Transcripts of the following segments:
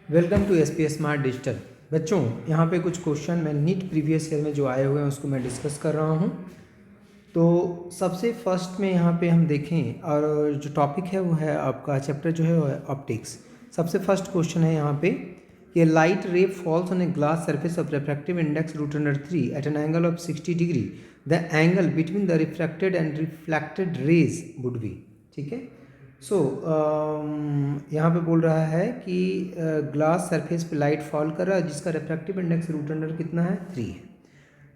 Welcome to S P S smart digital. बच्चों, यहाँ पे कुछ क्वेश्चन मैं नीट प्रीवियस ईयर में जो आए हुए हैं उसको मैं डिस्कस कर रहा हूँ। तो सबसे फर्स्ट में यहाँ पे हम देखें, और जो टॉपिक है वो है आपका चैप्टर जो है वो है ऑप्टिक्स। सबसे फर्स्ट क्वेश्चन है यहाँ पे कि light ray falls on a glass surface of refractive index √3 at an angle of 60 degree. The angle between the refracted and reflected rays would be. ठीक है। सो यहाँ पे बोल रहा है कि ग्लास सरफेस पे लाइट फॉल कर रहा है जिसका रिफ्रैक्टिव इंडेक्स √3 कितना है, 3 है।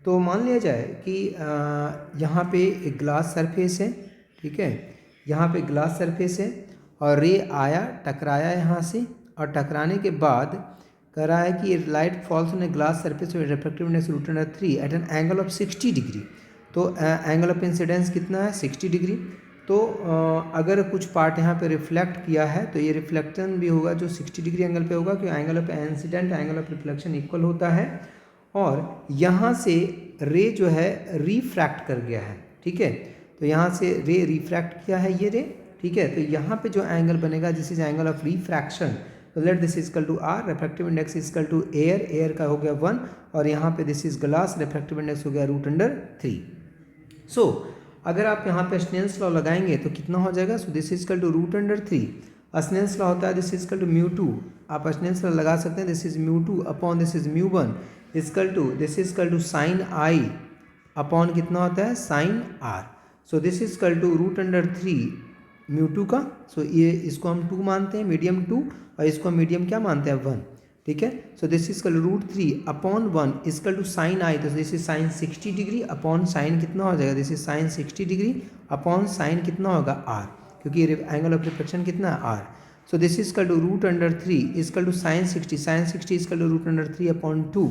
तो मान लिया जाए कि यहाँ पे एक ग्लास सरफेस है। ठीक है, यहाँ पे ग्लास सरफेस है और रे आया, टकराया यहाँ से, और टकराने के बाद कह रहा है कि light falls on a glass surface with refractive index √3 at an angle of 60 degree. तो एंगल ऑफ इंसिडेंस कितना है, 60 डिग्री। तो अगर कुछ पार्ट यहाँ पे रिफ्लेक्ट किया है तो ये रिफ्लेक्शन भी होगा जो 60 डिग्री एंगल पे होगा, क्योंकि angle of incident angle of reflection equal होता है। और यहाँ से रे जो है रिफ्रैक्ट कर गया है। ठीक है, तो यहाँ से रे रिफ्रैक्ट किया है ये रे। ठीक है, तो यहाँ पे जो एंगल बनेगा this is angle of refraction. तो let this is equal to r, refractive index equal to air, air का हो गया 1, और यहाँ पे this is glass, refractive index हो गया √3। सो अगर आप यहाँ पे स्नेल्स लॉ लगाएंगे तो कितना हो जाएगा, so this is equal to √3। Snell's law होता है दिस इजकल टू μ2। आप स्नेल्स लॉ लगा सकते हैं, this is μ2 upon this is μ1 equal to this is equal to sine i upon कितना होता है, sine r. So this is equal to √3 μ2 का। सो ये इसको हम 2 मानते हैं, मीडियम 2, और इसको हम मीडियम क्या मानते हैं, 1। ठीक है, so this is equal to √3 upon 1 equal to sine i. तो this is sine 60 degree upon sine कितना हो जाएगा, this is sine 60 degree upon sine कितना होगा, आर, क्योंकि एंगल ऑफ रिफ्लेक्शन कितना है, r. So this is equal to √3 equal to sine 60, sine 60 equal to √3 upon 2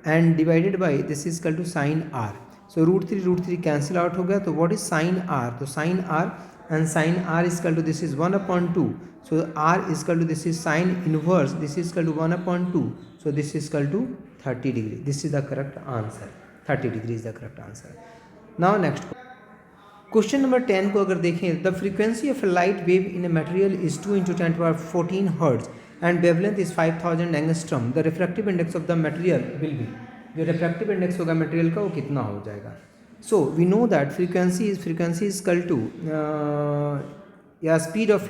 and divided by this is equal to sine r. So √3 cancel out हो गया। तो what is sine r, तो sine r and sin r is equal to this is 1/2. So r is equal to this is sin inverse, this is equal to 1/2. So this is equal to 30 degree. This is the correct answer. 30 degree is the correct answer. Now next question number 10 को अगर देखें, the frequency of a light wave in a material is 2 × 10⁻14 hertz and wavelength is 5000 angstrom. The refractive index of the material will be, जो refractive index होगा material का वो कितना हो जाएगा। So we know that frequency is equal to speed of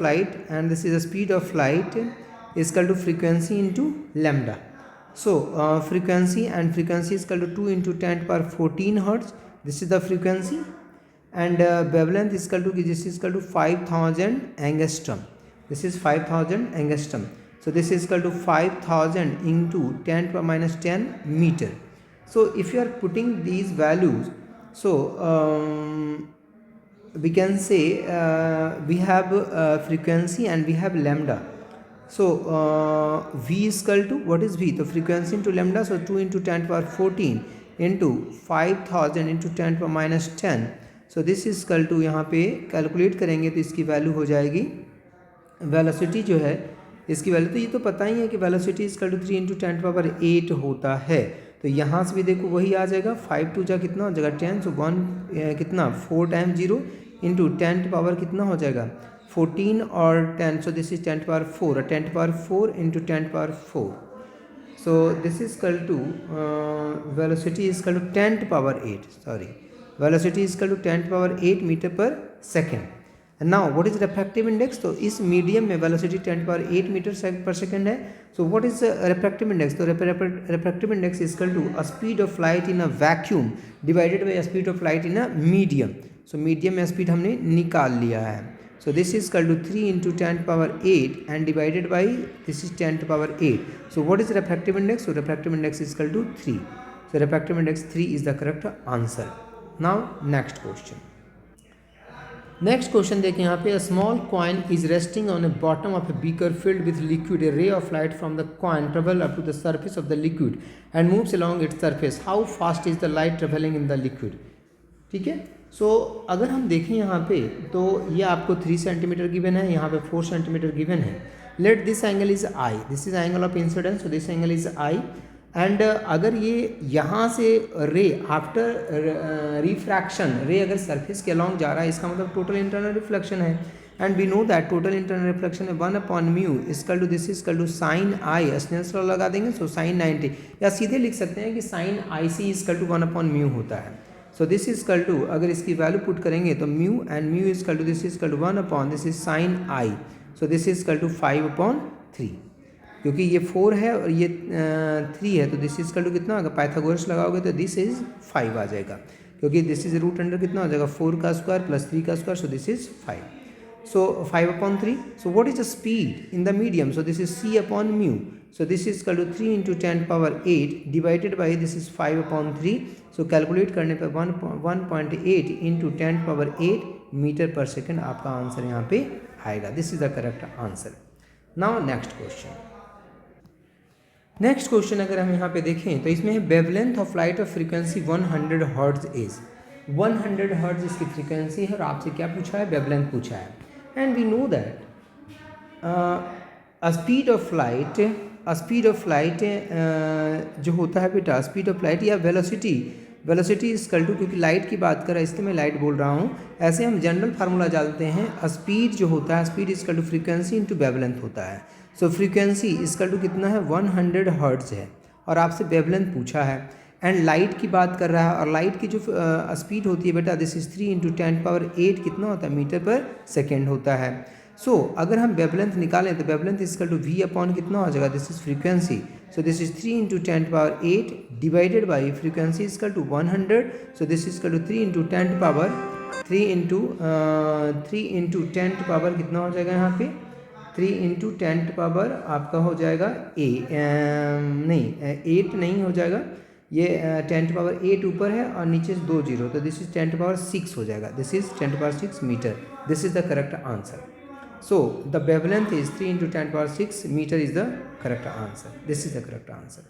light, and this is the speed of light is equal to frequency into lambda. So frequency is equal to 2 × 10⁻14 hertz. This is the frequency, and wavelength is equal to, this is equal to 5000 angstrom. This is 5000 angstrom. So this is equal to 5000 into 10⁻10 meter. So if you are putting these values, so we can say we have frequency and we have lambda. So v is equal to, what is v, the frequency into lambda, so 2 × 10⁻14 into 5000 into 10⁻10. so this is equal to, यहाँ पे calculate करेंगे तो इसकी value हो जाएगी, velocity जो है इसकी वैल्यू, तो ये तो पता ही है कि वेलोसिटी इज इक्वल टू 3 × 10⁻8 होता है। तो यहाँ से भी देखो वही आ जाएगा, 5 2 जा कितना हो जाएगा 10, सो 1 कितना 4 टाइम 0 इंटू 10 कितना हो जाएगा 14 और 10, सो दिस इज 10⁻4, और 10⁻4 into 10⁻4, so this is equal to velocity is equal to 10⁻8, sorry, velocity is equal to 10⁻8 metre per second. Now what is refractive index, तो इस मीडियम में वेलोसिटी 10⁻8 मीटर पर सेकेंड है। So what is refractive index, तो refractive index is equal to a speed of light in a vacuum divided by speed of light in a medium. So medium में speed हमने निकाल लिया है। So this is equal to 3 × 10⁻8 and divided by this is 10⁻8. So what is refractive index, so refractive index is equal to 3. So refractive index 3 is the correct answer. Now next question. Next question देखें यहाँ पे, a small coin is resting on the bottom of a beaker filled with liquid. A ray of light from the coin travel up to the surface of the liquid and moves along its surface. How fast is the light travelling in the liquid. ठीक है, सो अगर हम देखें यहाँ पे तो ये आपको 3 सेंटीमीटर गिवन है, यहाँ पे 4 सेंटीमीटर गिवन है. Let this angle is I, this is angle of incidence, so this angle is I. And अगर ये यहाँ से रे आफ्टर रिफ्रैक्शन, रे अगर सरफेस के अलॉन्ग जा रहा है, इसका मतलब टोटल इंटरनल रिफ्लेक्शन है. And we know that total internal reflection है 1/μ equal to this is equal to sine i, Snell's law लगा देंगे, सो साइन 90, या सीधे लिख सकते हैं कि sine i c equal to 1/μ होता है। So this is equal to, अगर इसकी वैल्यू पुट करेंगे तो mu and mu is equal to this is equal to 1 this is sine i, so this is equal to 5/3, क्योंकि ये 4 है और ये 3 है, तो दिस इज इक्वल टू कितना होगा, पाइथागोरस लगाओगे तो दिस इज 5 आ जाएगा, क्योंकि दिस इज रूट अंडर कितना हो जाएगा 4 का स्क्वायर प्लस 3 का square, so this is 5. So 5/3. So what is the speed in the medium? So this is c/μ. So this is equal to 3 into 10 power 8 divided by this is 5/3. So calculate करने पे 1.8 into 10 power 8 metre per second आपका answer यहाँ पे आएगा. This is the correct answer. Now next question. Next question अगर हम यहाँ पे देखें तो इसमें है wavelength of light of frequency 100 hertz is. 100 hertz इसकी फ्रीक्वेंसी है और आपसे क्या पूछा है, वेवलेंथ पूछा है. And we know that a speed of light जो होता है बेटा, स्पीड ऑफ लाइट या वेलोसिटी इक्वल टू, क्योंकि लाइट की बात कर रहा है इसलिए मैं लाइट बोल रहा हूँ, ऐसे हम जनरल फार्मूला जानते हैं. स्पीड जो होता है, speed equal to frequency into wavelength होता है. सो फ्रीक्वेंसी इक्वल टू कितना है 100 हर्ट्ज है और आपसे वेवलेंथ पूछा है. एंड लाइट की बात कर रहा है और लाइट की जो स्पीड होती है बेटा दिस इज 3 into 10 power 8 कितना होता है, मीटर पर सेकेंड होता है. सो अगर हम वेवलेंथ निकालें तो wavelength equal to v upon कितना हो जाएगा, this is frequency. So this is 3 into 10 power 8 divided by frequency equal to 100. So this is equal to 3 into 10 power 10 power कितना हो जाएगा यहाँ पे, 3 into 10 पावर आपका हो जाएगा 8 नहीं हो जाएगा, ये 10 पावर 8 ऊपर है और नीचे 2 0, तो दिस इज 10 पावर 6 हो जाएगा. This is 10 power 6 metre. This is the correct answer. So the wavelength is 3 into 10 power 6 metre is the correct answer. This is the correct answer.